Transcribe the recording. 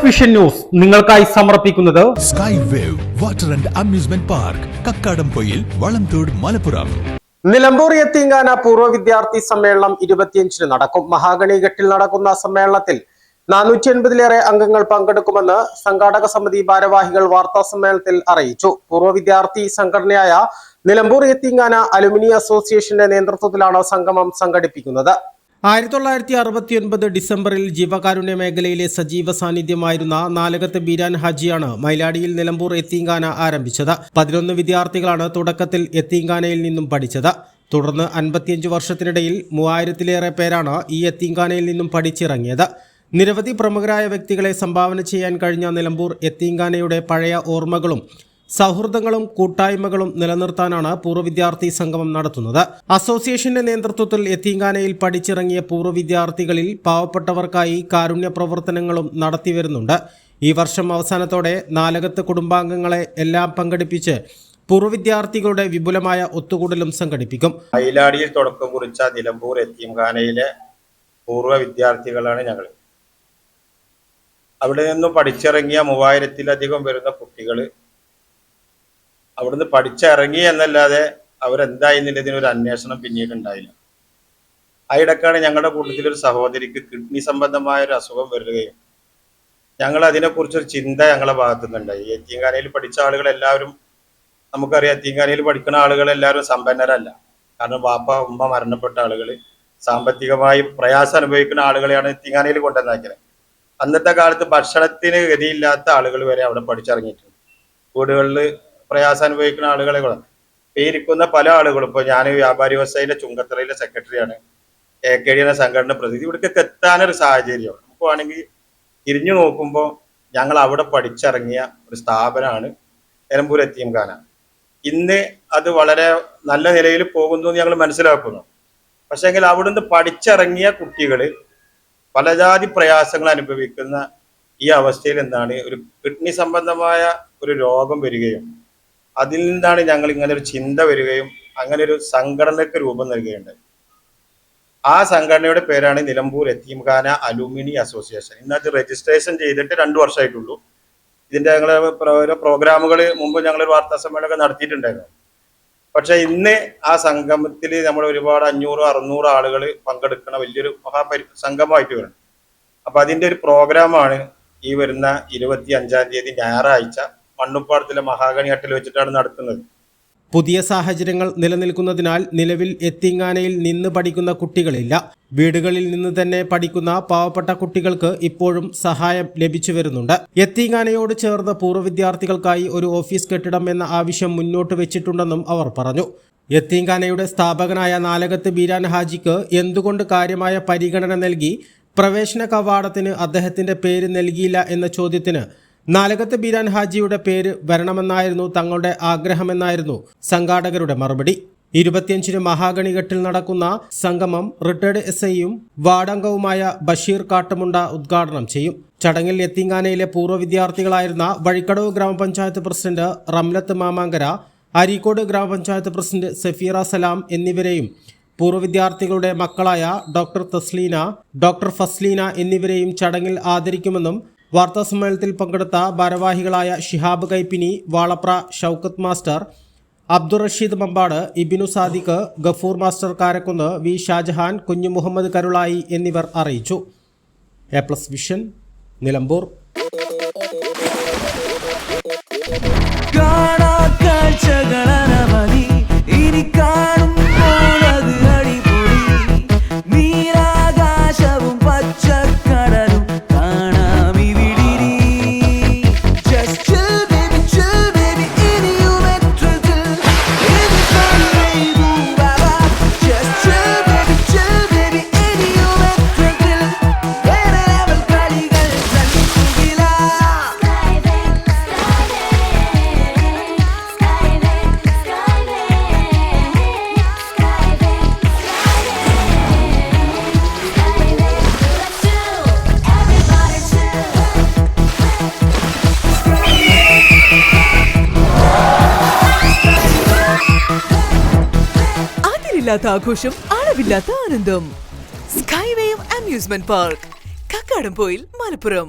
Vision news നിങ്ങൾക്കായി സമർപ്പിക്കുന്നത് sky wave water and amusement park Kakkadampoyil Valamthodu Malappuram. Nilambur യത്തീംഖാന പൂർവ്വ വിദ്യാർത്ഥി സമ്മേളനം 25-ന് നടക്കും. മഹാഗണി ഘട്ടിൽ നടക്കുന്ന സമ്മേളനത്തിൽ 480-ലേറെ അംഗങ്ങൾ പങ്കെടുക്കുമെന്ന് സംഘാടക സമിതി ഭാരവാഹികൾ വാർത്താ സമ്മേളനത്തിൽ അറിയിച്ചു. പൂർവ്വ വിദ്യാർത്ഥി സംഘടനയായ നിലമ്പൂർ യത്തീംഖാന അലുമിനി അസോസിയേഷന്റെ നേതൃത്വത്തിലാണ് സംഗമം സംഘടിപ്പിക്കുന്നത്. 1969 ഡിസംബറിൽ ജീവകാരുണ്യ മേഖലയിലെ സജീവ സാന്നിധ്യമായിരുന്ന നാലകത്ത് ബീരാൻ ഹാജിയാണ് മൈലാടിയിൽ നിലമ്പൂർ യത്തീംഖാന ആരംഭിച്ചത്. 11 വിദ്യാർത്ഥികളാണ് തുടക്കത്തിൽ യത്തീംഖാനയിൽ നിന്നും പഠിച്ചത്. തുടർന്ന് 55 വർഷത്തിനിടയിൽ 3000-ലേറെ പേരാണ് ഈ യത്തീംഖാനയിൽ നിന്നും പഠിച്ചിറങ്ങിയത്. നിരവധി പ്രമുഖരായ വ്യക്തികളെ സംഭാവന ചെയ്യാൻ കഴിഞ്ഞ നിലമ്പൂർ യത്തീംഖാനയുടെ പഴയ ഓർമ്മകളും സൗഹൃദങ്ങളും കൂട്ടായ്മകളും നിലനിർത്താനാണ് പൂർവ്വ വിദ്യാർത്ഥി സംഗമം നടത്തുന്നത്. അസോസിയേഷന്റെ നേതൃത്വത്തിൽ യത്തീംഖാനയിൽ പഠിച്ചിറങ്ങിയ പൂർവ്വ വിദ്യാർത്ഥികളിൽ പാവപ്പെട്ടവർക്കായി കാരുണ്യ പ്രവർത്തനങ്ങളും നടത്തിവരുന്നുണ്ട്. ഈ വർഷം അവസാനത്തോടെ നാലകത്ത് കുടുംബാംഗങ്ങളെ എല്ലാം പങ്കെടുപ്പിച്ച് പൂർവ്വ വിദ്യാർത്ഥികളുടെ വിപുലമായ ഒത്തുകൂടലും സംഘടിപ്പിക്കും. മൈലാടിയിൽ തുടക്കം കുറിച്ച നിലമ്പൂർ യത്തീംഖാനയിലെ പൂർവ്വ വിദ്യാർത്ഥികളാണ് ഞങ്ങൾ. അവിടെ നിന്നും പഠിച്ചിറങ്ങിയ 3000-ലധികം വരുന്ന കുട്ടികൾ അവിടുന്ന് പഠിച്ചിറങ്ങി എന്നല്ലാതെ അവരെന്തായെന്നുള്ളതിനൊരു അന്വേഷണം പിന്നീട് ഉണ്ടായില്ല. അതിടക്കാണ് ഞങ്ങളുടെ കൂട്ടത്തിലൊരു സഹോദരിക്ക് കിഡ്നി സംബന്ധമായ ഒരു അസുഖം വരികയും ഞങ്ങൾ അതിനെക്കുറിച്ചൊരു ചിന്ത ഞങ്ങളുടെ ഭാഗത്തു നിന്നുണ്ടായി. യത്തീംഖാനയിൽ പഠിച്ച ആളുകളെല്ലാവരും നമുക്കറിയാം, യത്തീംഖാനയിൽ പഠിക്കുന്ന ആളുകളെല്ലാവരും സമ്പന്നരല്ല. കാരണം വാപ്പ ഉമ്മ മരണപ്പെട്ട ആളുകൾ, സാമ്പത്തികമായി പ്രയാസം അനുഭവിക്കുന്ന ആളുകളെയാണ് യത്തീംഖാനയിൽ കൊണ്ടുവന്നാക്കിയത്. അന്നത്തെ കാലത്ത് ഭക്ഷണത്തിന് ഗതിയില്ലാത്ത ആളുകൾ വരെ അവിടെ പഠിച്ചിറങ്ങിയിട്ടുണ്ട്. വീടുകളിൽ പ്രയാസം അനുഭവിക്കുന്ന ആളുകളെ പേരിക്കുന്ന പല ആളുകളും. ഇപ്പോൾ ഞാൻ വ്യാപാരി വ്യവസായിയുടെ ചുങ്കത്തറയിലെ സെക്രട്ടറിയാണ്, AKD എന്ന സംഘടന പ്രതിനിധി. ഇവിടേക്ക് എത്താനൊരു സാഹചര്യം നമുക്ക് വേണമെങ്കിൽ തിരിഞ്ഞു നോക്കുമ്പോൾ ഞങ്ങൾ അവിടെ പഠിച്ചിറങ്ങിയ ഒരു സ്ഥാപനമാണ് നിലമ്പൂർ യത്തീംഖാന. ഇന്ന് അത് വളരെ നല്ല നിലയിൽ പോകുന്നു എന്ന് ഞങ്ങൾ മനസ്സിലാക്കുന്നു. പക്ഷേ എങ്കിൽ അവിടുന്ന് പഠിച്ചിറങ്ങിയ കുട്ടികൾ പലജാതി പ്രയാസങ്ങൾ അനുഭവിക്കുന്ന ഈ അവസ്ഥയിൽ എന്താണ് ഒരു കിഡ്നി സംബന്ധമായ ഒരു രോഗം വരികയും അതിൽ നിന്നാണ് ഞങ്ങൾ ഇങ്ങനെ ഒരു ചിന്ത വരികയും അങ്ങനെ ഒരു സംഘടനയ്ക്ക് രൂപം നൽകുകയുണ്ടായി. ആ സംഘടനയുടെ പേരാണ് നിലമ്പൂർ യത്തീംഖാന അലുമിനി അസോസിയേഷൻ. ഇന്നത് രജിസ്ട്രേഷൻ ചെയ്തിട്ട് 2 വർഷമായിട്ടുള്ളൂ. ഇതിന്റെ ഞങ്ങൾ ഓരോ പ്രോഗ്രാമുകൾ മുമ്പ് ഞങ്ങളൊരു വാർത്താ സമ്മേളനമൊക്കെ നടത്തിയിട്ടുണ്ടായിരുന്നു. പക്ഷെ ഇന്ന് ആ സംഗമത്തിൽ നമ്മൾ ഒരുപാട് 500-600 ആളുകൾ പങ്കെടുക്കുന്ന വലിയൊരു സംഗമമായിട്ട് വരുന്നത്. അപ്പൊ അതിന്റെ ഒരു പ്രോഗ്രാമാണ് ഈ വരുന്ന 25-ാം തീയതി ഞായറാഴ്ച മണ്ണുപ്പാടത്തിലെ മഹാഗണി ഘട്ടിൽ വെച്ചിട്ടാണ് നടത്തുന്നത്. പുതിയ സാഹചര്യങ്ങൾ നിലനിൽക്കുന്നതിനാൽ നിലവിൽ യത്തീംഖാനയിൽ നിന്ന് പഠിക്കുന്ന കുട്ടികളില്ല. വീടുകളിൽ നിന്ന് തന്നെ പഠിക്കുന്ന പാവപ്പെട്ട കുട്ടികൾക്ക് ഇപ്പോഴും സഹായം ലഭിച്ചു വരുന്നുണ്ട്. യത്തീംഖാനയോട് ചേർന്ന് പൂർവ്വ വിദ്യാർത്ഥികൾക്കായി ഒരു ഓഫീസ് കെട്ടിടം എന്ന ആവശ്യം മുന്നോട്ട് വെച്ചിട്ടുണ്ടെന്നും അവർ പറഞ്ഞു. യത്തീംഖാനയുടെ സ്ഥാപകനായ നാലകത്ത് ബീരാൻ ഹാജിക്ക് എന്തുകൊണ്ട് കാര്യമായ പരിഗണന നൽകി പ്രവേശന കവാടത്തിന് അദ്ദേഹത്തിന്റെ പേര് നൽകിയില്ല എന്ന ചോദ്യത്തിന് നാലകത്ത് ബീരാൻ ഹാജിയുടെ പേര് വരണമെന്നായിരുന്നു തങ്ങളുടെ ആഗ്രഹമെന്നായിരുന്നു സംഘാടകരുടെ മറുപടി. 25-ന് മഹാഗണി ഘട്ടിൽ നടക്കുന്ന സംഗമം റിട്ടയർഡ് SIയും വാർഡംഗവുമായ ബഷീർ കാട്ടുമുണ്ട ഉദ്ഘാടനം ചെയ്യും. ചടങ്ങിൽ യത്തീംഖാനയിലെ പൂർവ്വ വിദ്യാർത്ഥികളായിരുന്ന വഴിക്കടവ് ഗ്രാമപഞ്ചായത്ത് പ്രസിഡന്റ് റംലത്ത് മാമാങ്കര, അരീക്കോട് ഗ്രാമപഞ്ചായത്ത് പ്രസിഡന്റ് സഫീറ സലാം എന്നിവരെയും പൂർവ്വ വിദ്യാർത്ഥികളുടെ മക്കളായ ഡോക്ടർ തസ്ലീന, ഡോക്ടർ ഫസ്ലീന എന്നിവരെയും ചടങ്ങിൽ ആദരിക്കുമെന്നും വാർത്താസമ്മേളനത്തിൽ പങ്കെടുത്ത ഭാരവാഹികളായ ഷിഹാബ് കൈപ്പിനി, വാളപ്ര ഷൗക്കത്ത് മാസ്റ്റർ, അബ്ദുൾ റഷീദ് മമ്പാട്, ഇബിനു സാദിഖ്, ഗഫൂർ മാസ്റ്റർ കാരക്കുന്ന്, വി ഷാജഹാൻ, കുഞ്ഞു മുഹമ്മദ് കരുളായി എന്നിവർ അറിയിച്ചു. വിഷൻ നിലമ്പൂർ. ആഘോഷം, അളവില്ലാത്ത ആനന്ദം. Sky wave amusement park, Kakkadampoyil, Malappuram.